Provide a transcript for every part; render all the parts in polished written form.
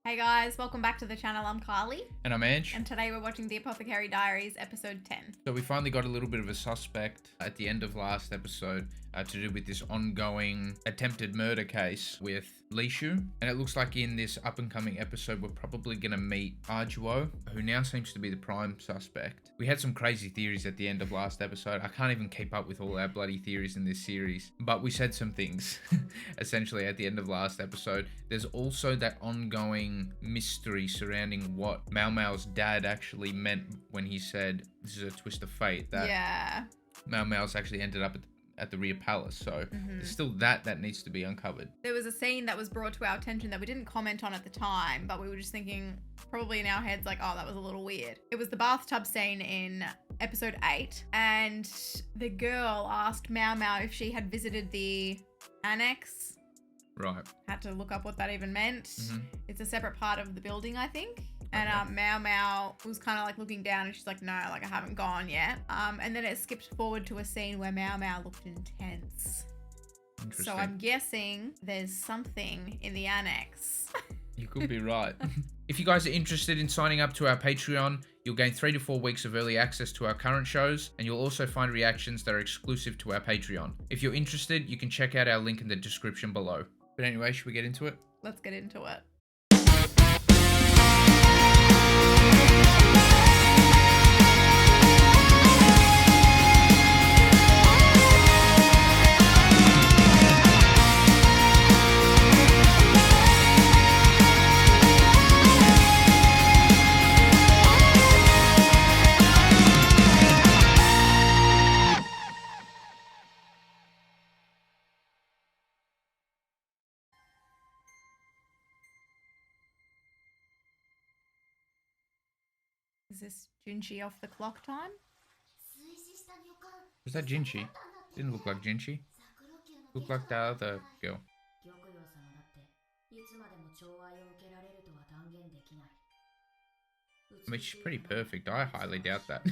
Hey guys, welcome back to the channel. I'm Carly. And I'm Ange. And today we're watching the Apothecary Diaries, episode 10. So we finally got a little bit of a suspect at the end of last episode to do with this ongoing attempted murder case with Lishu. And it looks like in this up-and-coming episode, we're probably going to meet Arjuo, who now seems to be the prime suspect. We had some crazy theories at the end of last episode. I can't even keep up with all our bloody theories in this series. But we said some things, essentially, at the end of last episode. There's also that ongoing mystery surrounding what Mao Mao's dad actually meant when he said this is a twist of fate, that Mao Mao's actually ended up at the Rear Palace. So there's still that needs to be uncovered. There was a scene that was brought to our attention that we didn't comment on at the time, but we were just thinking probably in our heads like, oh, that was a little weird. It was the bathtub scene in episode 8, and the girl asked Mao Mao if she had visited the annex. Right. Had to look up what that even meant. It's a separate part of the building, I think. And Okay. Mao Mao was kind of like looking down and she's like, no, like I haven't gone yet. And then it skipped forward to a scene where Mao Mao looked intense. Interesting. So I'm guessing there's something in the annex. You could be right. If you guys are interested in signing up to our Patreon, you'll gain 3 to 4 weeks of early access to our current shows, and you'll also find reactions that are exclusive to our Patreon. If you're interested, you can check out our link in the description below. But anyway, should we get into it? Let's get into it. Is this Jinchi off the clock time? Was that Jinchi? Didn't look like Jinchi. Looked like the other girl. I mean, she's pretty perfect. I highly doubt that.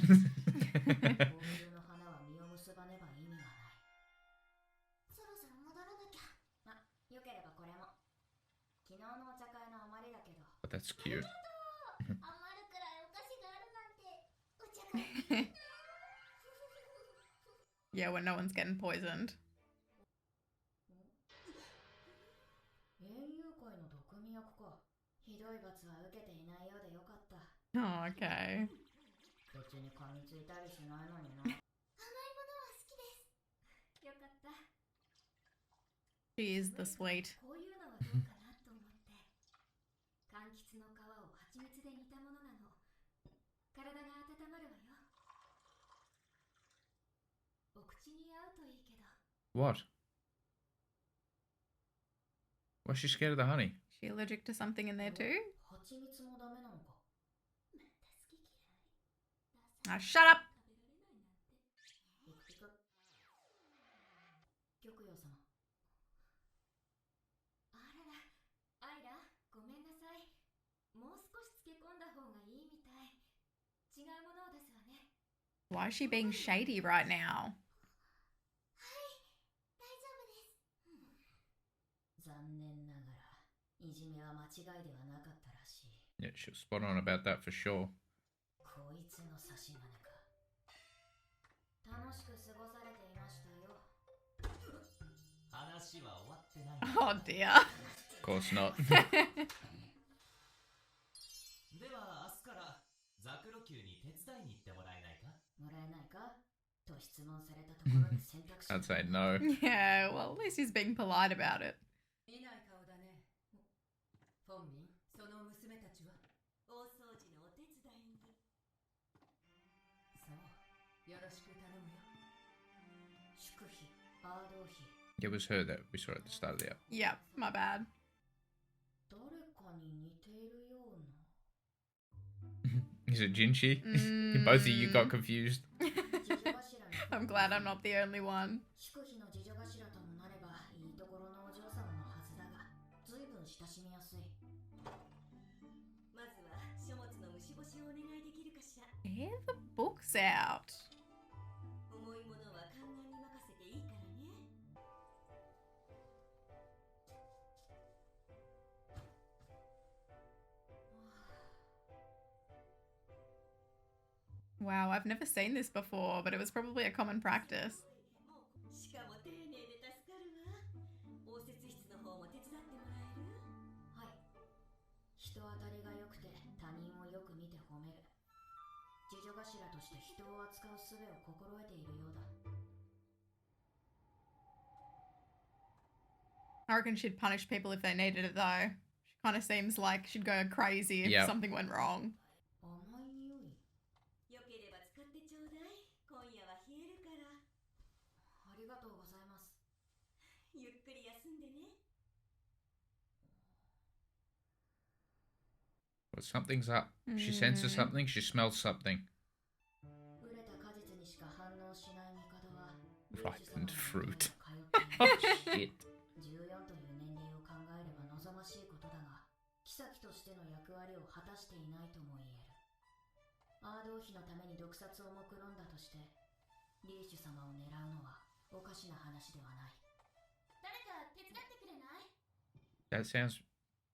But that's cute. Yeah, when no one's getting poisoned. Oh, okay. She is the sweet. What? Why's she scared of the honey? She allergic to something in there too? Ah, shut up! Why is she being shady right now? Yeah, she was spot on about that for sure. Oh dear. Of course not. I'd say no. Yeah, well, at least he's being polite about it. It was her that we saw at the start of the app. Yep, my bad. Is it Jinchi? Both of you got confused. I'm glad I'm not the only one. Air the books out. Wow, I've never seen this before, but it was probably a common practice. しかも丁寧で助かるわ。応接室の方も手伝ってもらえる？はい。人当たりが良くて他人をよく見て褒める。次女頭として人を扱う術を心得ているようだ。I reckon she'd punish people if they needed it, though. She kind of seems like she'd go crazy if Yep. something went wrong. 甘い匂い。よければ使ってちょうだい。今夜は冷えるから。ありがとうございます。ゆっくり休んでね。Well, something's up. She senses something. She smells something. 熟れた果実にしか反応しない帝は Ripened fruit. 通 Oh っている shit. 14という年齢を考えれば望ましいことだが、妃としての役割を果たしていないとも言える。アード王妃のために毒殺を目論んだとして、リーシュ様を狙うのはおかしな話ではない。誰か手伝ってくれない？ That sounds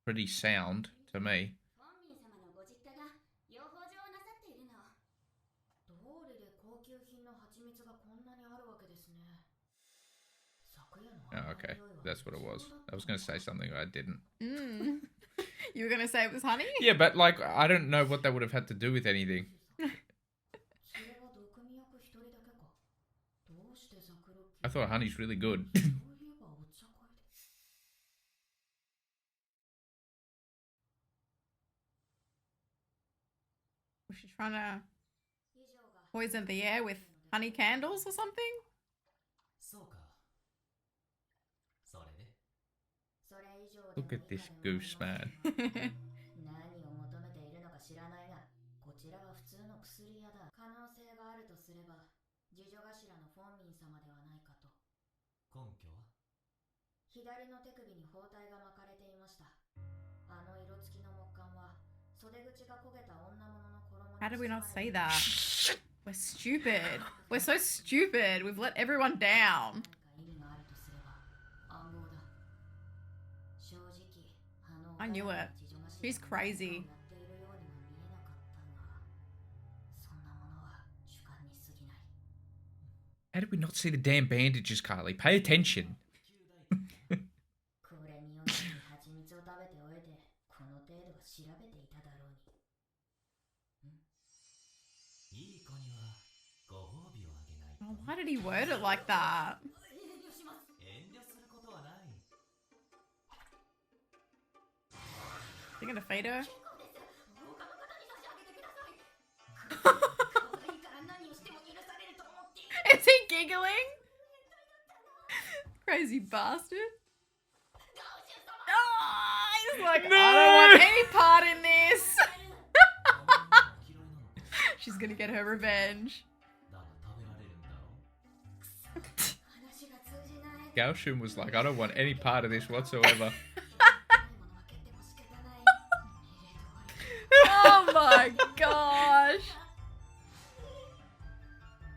pretty sound to me. フォンミン様のご実家が養蜂場をなさっているの。どうりで高級品の蜂蜜がこんなにあるわけですね。Oh, okay. That's what it was. I was going to say something, but I didn't. You were going to say it was honey? Yeah, but like, I don't know what that would have had to do with anything. I thought honey's really good. Was she trying to poison the air with honey candles or something? Look at this goose, man. 何を求めているのか知らないが、こちらは普通の薬屋だ。可能性があるとすれば、次女頭のフォンミン様ではないかと。根拠は？左の手首に包帯が巻かれていました。あの色付きの木簡は、袖口が焦げた女物の衣に。How did we not say that? We're stupid. We're so stupid. We've let everyone down. I knew it. She's crazy. How did we not see the damn bandages, Carly? Pay attention. Oh, why did he word it like that? You're gonna feed her? Is he giggling? Crazy bastard. Oh, he's like, No! I don't want any part in this. She's gonna get her revenge. Gaushun was like, I don't want any part of this whatsoever. Oh my gosh.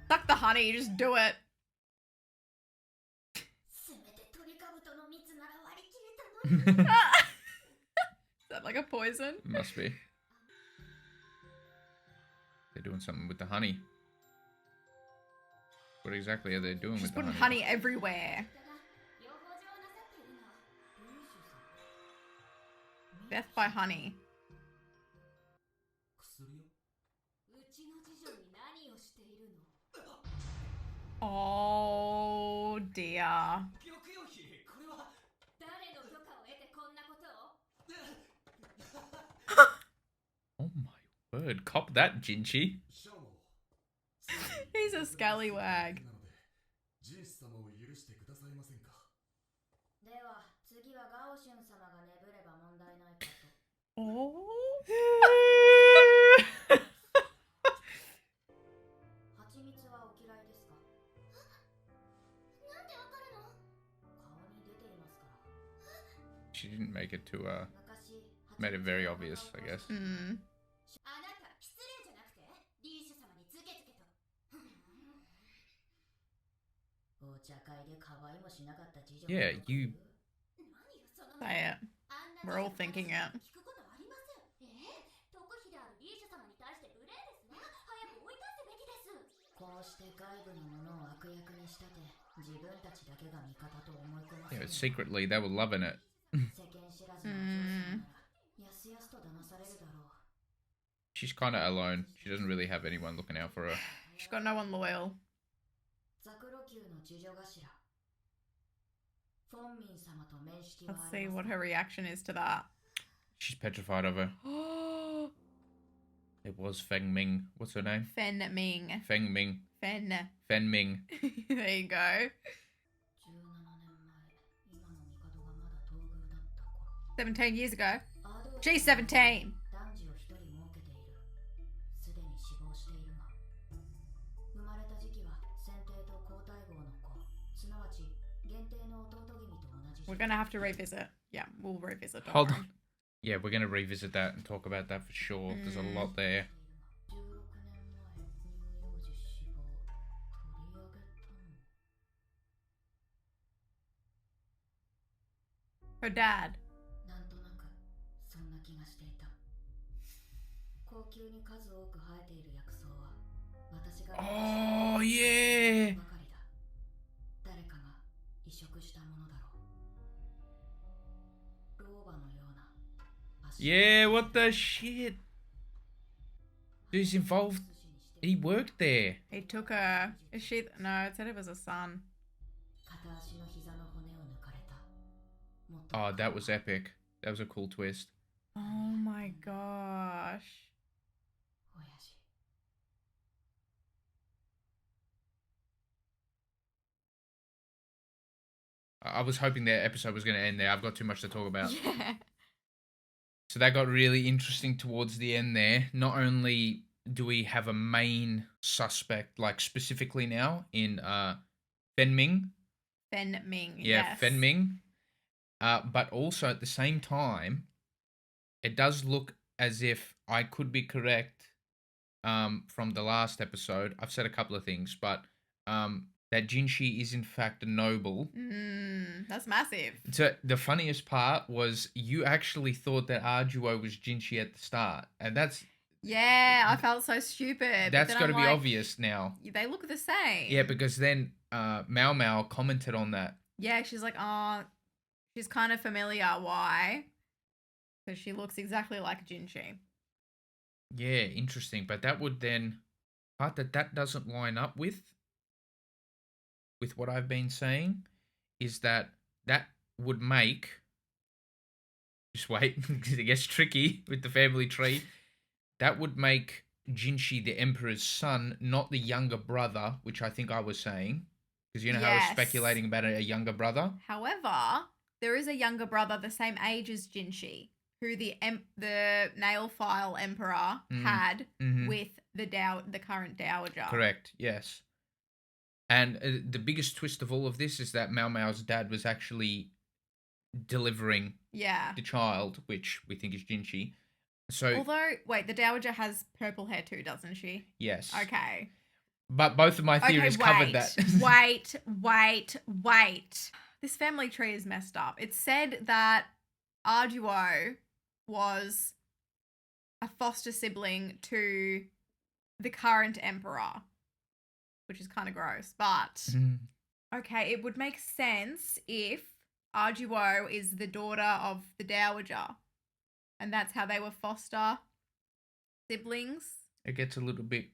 Suck the honey, just do it. Is that like a poison? Must be. They're doing something with the honey. What exactly are they doing She's with the putting honey? honey everywhere. Death by honey. Oh dear. Oh my word. Cop that, Jinchi. He's a scallywag. Oh. She didn't make it to, made it very obvious, I guess. Yeah, you... Say it. We're all thinking it. Yeah, secretly they were loving it. She's kind of alone. She doesn't really have anyone looking out for her. She's got no one loyal. Let's see what her reaction is to that. She's petrified of her. It was Feng Ming. What's her name? Fen Ming. Feng Ming. Fen. Fen Ming. There you go. 17 years ago. She's 17. We're gonna have to revisit. Yeah, we'll revisit. Hold on. Yeah, we're going to revisit that and talk about that for sure. There's a lot there. Her dad. Oh, yeah. Yeah, what the shit? He's involved. He worked there. He took her. Is she? No, it said it was a son. Oh, that was epic. That was a cool twist. Oh my gosh. I was hoping that episode was going to end there. I've got too much to talk about. Yeah. So that got really interesting towards the end there. Not only do we have a main suspect, like specifically now in Fen Ming. Fen Ming. Yeah, yes. Fen Ming. But also at the same time, it does look as if I could be correct from the last episode. I've said a couple of things, but that Jinshi is in fact a noble. That's massive. So the funniest part was you actually thought that Arduo was Jinshi at the start, and that's... Yeah, I felt so stupid. That's got to be obvious now. They look the same. Yeah, because then Mao Mao commented on that. Yeah, she's like, oh, she's kind of familiar. Why? Because she looks exactly like Jinshi. Yeah, interesting. But that would then... part that doesn't line up with what I've been saying is that would make... Just wait, because it gets tricky with the family tree. That would make Jinshi the Emperor's son, not the younger brother, which I think I was saying. Because you know how I was speculating about a younger brother? However, there is a younger brother the same age as Jinshi, who the nail file Emperor had with the current Dowager. Correct, yes. And the biggest twist of all of this is that Mao Mao's dad was actually delivering the child, which we think is Jinshi. So, although, wait, the Dowager has purple hair too, doesn't she? Yes. Okay. But both of my theories covered that. Wait. This family tree is messed up. It said that Arduo was a foster sibling to the current emperor, which is kind of gross. But, okay, it would make sense if Arduo is the daughter of the Dowager. And that's how they were foster siblings. It gets a little bit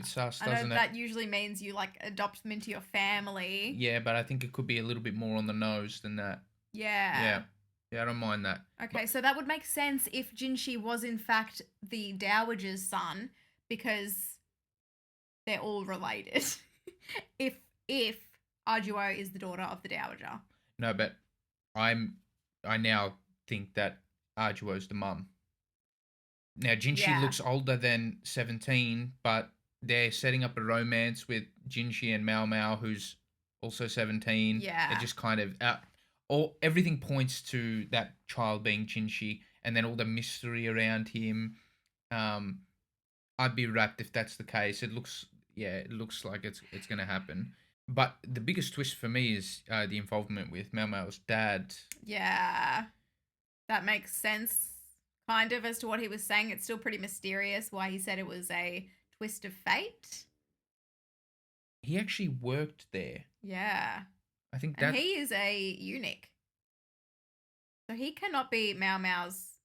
sus, doesn't it? I know that usually means you like adopt them into your family. Yeah, but I think it could be a little bit more on the nose than that. Yeah. Yeah, I don't mind that. Okay, so that would make sense if Jinshi was in fact the Dowager's son, because they're all related. if Arduo is the daughter of the Dowager. No, but I now think that Arduo's the mum. Now, Jinshi looks older than 17, but they're setting up a romance with Jinshi and Mao Mao, who's also 17. Yeah. It just kind of... everything points to that child being Jinshi, and then all the mystery around him. I'd be wrapped if that's the case. It looks like it's going to happen. But the biggest twist for me is the involvement with Mao Mao's dad. Yeah. That makes sense, kind of, as to what he was saying. It's still pretty mysterious why he said it was a twist of fate. He actually worked there. Yeah. I think And that he is a eunuch. So he cannot be Mau Mau's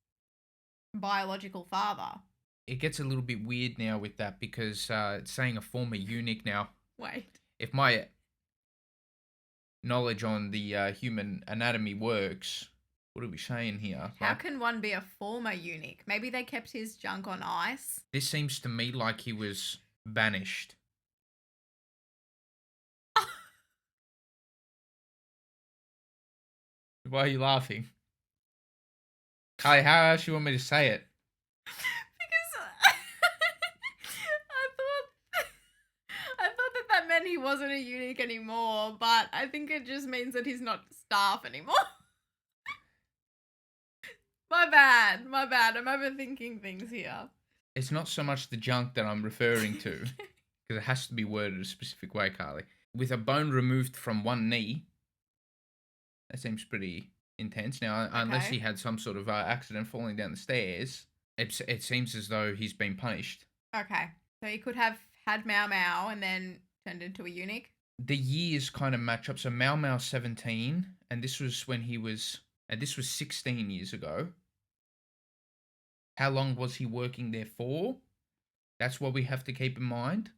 biological father. it gets a little bit weird now with that because it's saying a former eunuch now. Wait. If my knowledge on the human anatomy works, what are we saying here? How can one be a former eunuch? Maybe they kept his junk on ice. This seems to me like he was banished. Why are you laughing? Carly, how else you want me to say it? Because I thought that meant he wasn't a eunuch anymore, but I think it just means that he's not staff anymore. My bad. I'm overthinking things here. It's not so much the junk that I'm referring to, because it has to be worded a specific way, Carly. With a bone removed from one knee, that seems pretty intense. Now, unless he had some sort of accident falling down the stairs, it seems as though he's been punished. Okay. So he could have had Mau Mau and then turned into a eunuch. The years kind of match up. So Mau Mau's 17, and this was when he was, and this was 16 years ago. How long was he working there for? That's what we have to keep in mind.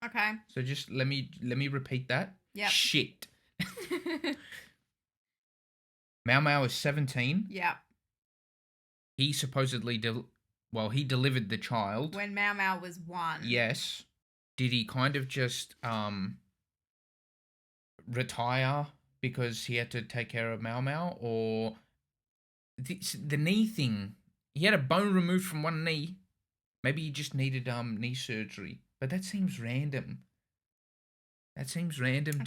Okay. So just let me repeat that. Yep. Shit. Mau Mau is 17. Yep. He supposedly he delivered the child. When Mau Mau was 1. Yes. Did he kind of just retire because he had to take care of Mau Mau, or the knee thing? He had a bone removed from one knee. Maybe he just needed knee surgery. But that seems random. To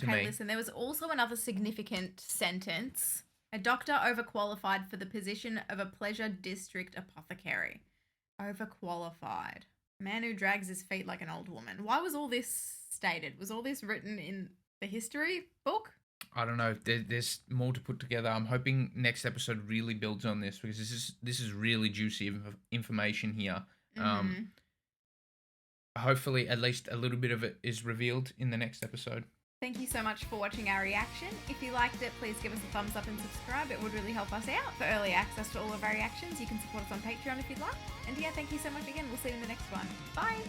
me. Okay, listen, there was also another significant sentence. A doctor overqualified for the position of a pleasure district apothecary. Overqualified. A man who drags his feet like an old woman. Why was all this stated? Was all this written in the history book? I don't know. There's more to put together. I'm hoping next episode really builds on this, because this is really juicy information here. Mm-hmm. Hopefully, at least a little bit of it is revealed in the next episode. Thank you so much for watching our reaction. If you liked it, please give us a thumbs up and subscribe. It would really help us out. For early access to all of our reactions, you can support us on Patreon if you'd like. And yeah, thank you so much again. We'll see you in the next one. Bye!